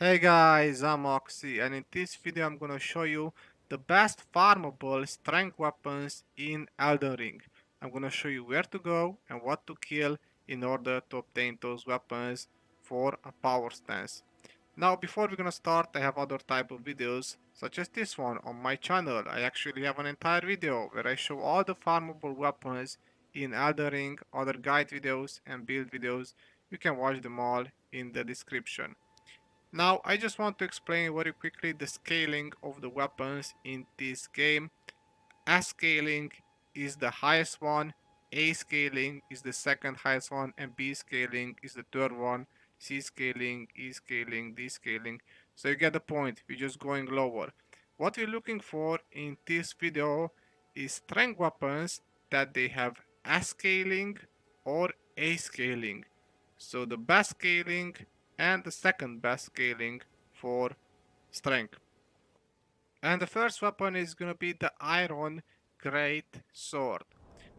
Hey guys, I'm Oxy, and in this video I'm gonna show you the best farmable strength weapons in Elden Ring. I'm gonna show you where to go and what to kill in order to obtain those weapons for a power stance. Now before we're gonna start, I have other type of videos such as this one on my channel. I actually have an entire video where I show all the farmable weapons in Elden Ring, other guide videos and build videos. You can watch them all in the description. Now, I just want to explain very quickly the scaling of the weapons in this game. S scaling is the highest one, A scaling is the second highest one, and B scaling is the third one, C scaling, E scaling, D scaling. So you get the point, we're just going lower. What we're looking for in this video is strength weapons that they have S scaling or A scaling. So the best scaling and the second best scaling for strength. And the first weapon is gonna be the Iron Great Sword.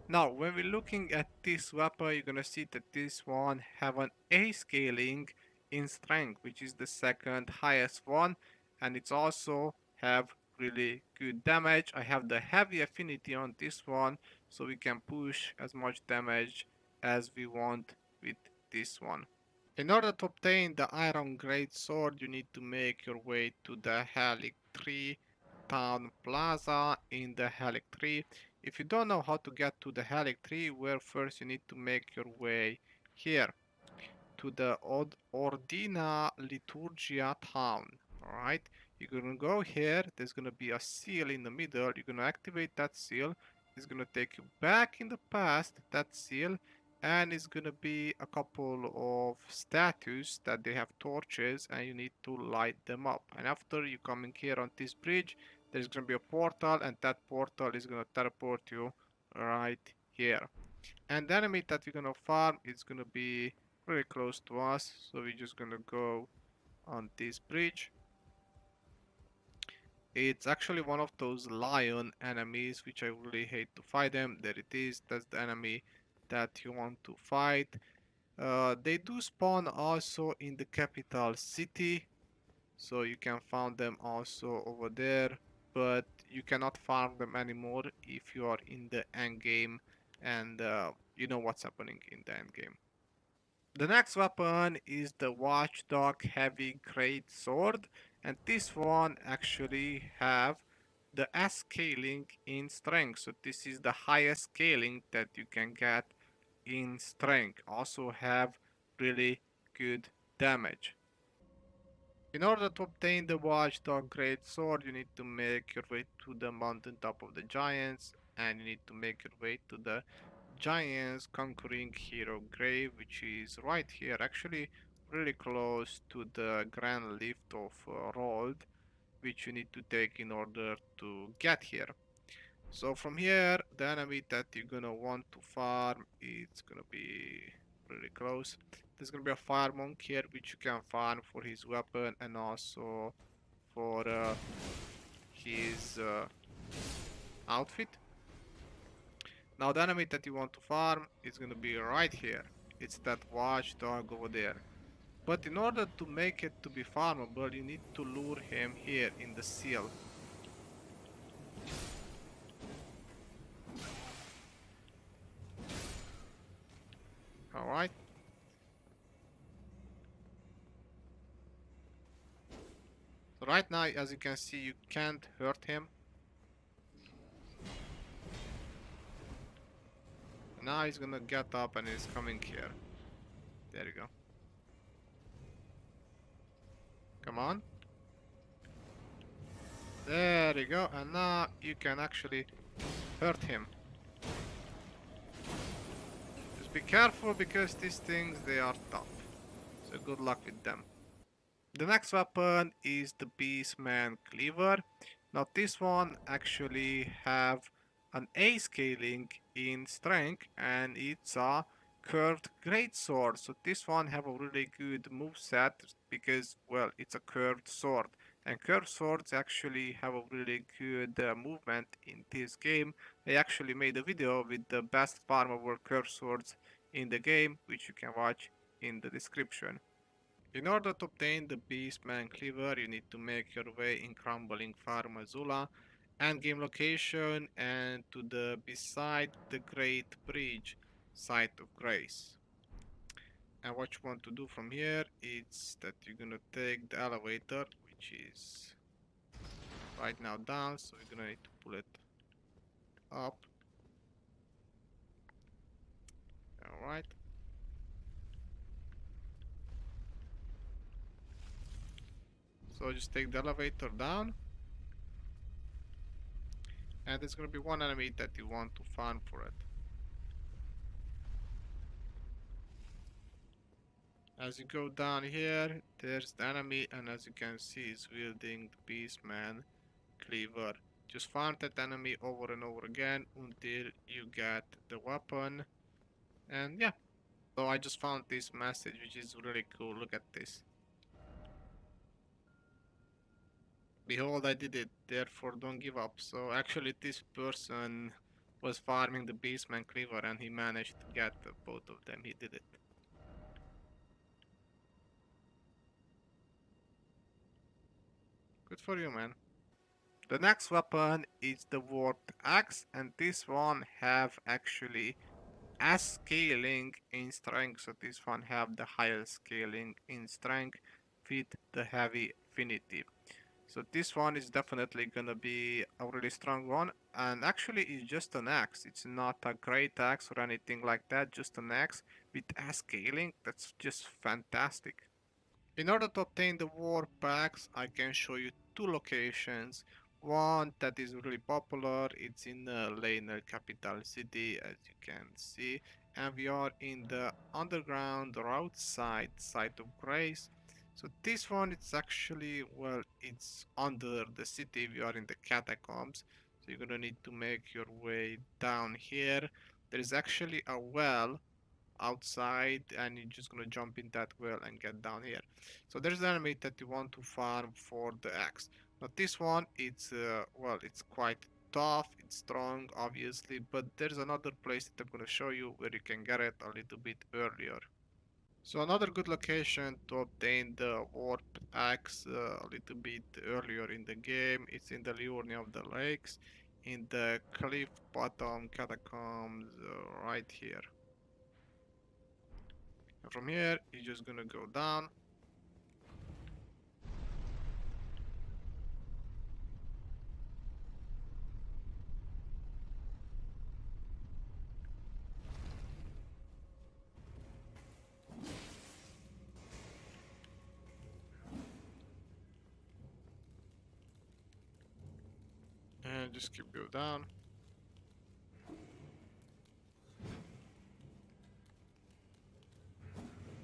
Now, when we're looking at this weapon, you're gonna see that this one have an A scaling in strength, which is the second highest one, and it's also have really good damage. I have the heavy affinity on this one, so we can push as much damage as we want with this one. In order to obtain the Iron Great Sword, you need to make your way to the Helix 3 Town Plaza in the Helix 3. If you don't know how to get to the Helix 3, well, first you need to make your way here to the Ordina Liturgia Town. Alright, you're gonna go here, there's gonna be a seal in the middle, you're gonna activate that seal, it's gonna take you back in the past, that seal, and it's gonna be a couple of statues that they have torches and you need to light them up. And after you coming here on this bridge, there's gonna be a portal, and that portal is gonna teleport you right here. And the enemy that we're gonna farm is gonna be very close to us, so we're just gonna go on this bridge. It's actually one of those lion enemies, which I really hate to fight them. There it is, that's the enemy that you want to fight. They do spawn also in the capital city, so you can find them also over there, but you cannot farm them anymore if you are in the end game, and you know what's happening in the end game. The next weapon is the Watchdog Heavy Great Sword, and this one actually have the S scaling in strength, so this is the highest scaling that you can get in strength. Also have really good damage. In order to obtain the Watchdog Great Sword, you need to make your way to the mountain top of the giants, and you need to make your way to the Giants Conquering Hero Grave, which is right here, actually really close to the Grand Lift of Rold, which you need to take in order to get here. So from here, the enemy that you're gonna want to farm, it's gonna be really close. There's gonna be a fire monk here, which you can farm for his weapon and also for his outfit. Now the enemy that you want to farm is gonna be right here. It's that watchdog over there. But in order to make it to be farmable, you need to lure him here in the seal. Alright. So right now, as you can see, you can't hurt him. Now he's gonna get up and he's coming here. There you go. Come on. There you go. And now you can actually hurt him. Just be careful because these things, they are tough. So good luck with them. The next weapon is the Beastman Cleaver. Now this one actually have an A scaling in strength, and it's a curved greatsword. So this one have a really good move set because, well, it's a curved sword. And curved swords actually have a really good movement in this game. I actually made a video with the best farmable curved swords in the game, which you can watch in the description. In order to obtain the Beastman Cleaver, you need to make your way in crumbling Farmazula and game location and to the beside the Great Bridge, Site of Grace. And what you want to do from here is that you're gonna take the elevator, which is right now down, so you're gonna need to pull it up. Alright. So just take the elevator down. And there's gonna be one enemy that you want to farm for it. As you go down here, there's the enemy, and as you can see, he's wielding the Beastman Cleaver. Just farm that enemy over and over again until you get the weapon. And yeah, so I just found this message, which is really cool. Look at this. Behold, I did it, therefore don't give up. So actually this person was farming the Beastman Cleaver and he managed to get both of them. He did it. Good for you, man. The next weapon is the warped axe, and this one have actually as scaling in strength, so this one have the highest scaling in strength with the heavy affinity. So this one is definitely gonna be a really strong one, and actually it's just an axe. It's not a great axe or anything like that, just an axe with as scaling. That's just fantastic. In order to obtain the war packs, I can show you two locations. One that is really popular, it's in the Laner capital city, as you can see. And we are in the underground or outside site of Grace. So this one, it's actually, well, it's under the city. We are in the catacombs. So you're gonna need to make your way down here. There is actually a well outside and you're just gonna jump in that well and get down here. So there's the enemy that you want to farm for the axe. Now this one, it's well, it's quite tough, it's strong obviously, but there's another place that I'm gonna show you where you can get it a little bit earlier. So another good location to obtain the warp axe a little bit earlier in the game, it's in the Liurnia of the Lakes, in the cliff bottom catacombs right here. And from here, you're just gonna go down. And just keep go down.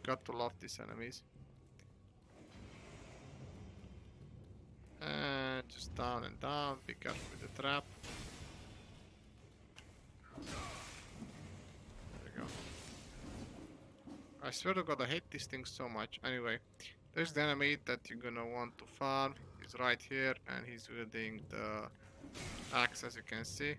Got to love these enemies. And just down and down. Be careful with the trap. There we go. I swear to god, I hate these things so much. Anyway, there's the enemy that you're gonna want to farm. He's right here and he's wielding the axe, as you can see.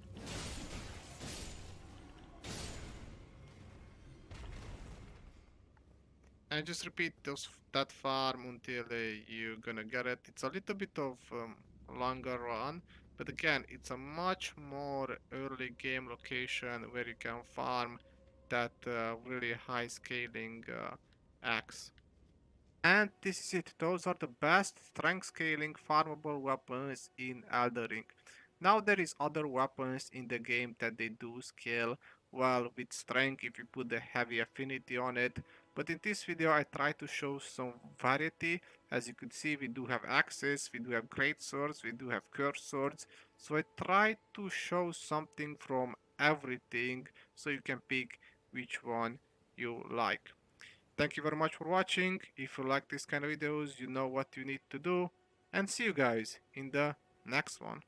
And just repeat that farm until you're gonna get it. It's a little bit of longer run, but again, it's a much more early game location where you can farm that really high scaling axe. And this is it. Those are the best strength scaling farmable weapons in Elden Ring. Now there is other weapons in the game that they do scale well with strength if you put the heavy affinity on it. But in this video I try to show some variety. As you could see, we do have axes, we do have great swords, we do have cursed swords. So I try to show something from everything so you can pick which one you like. Thank you very much for watching. If you like this kind of videos, you know what you need to do. And see you guys in the next one.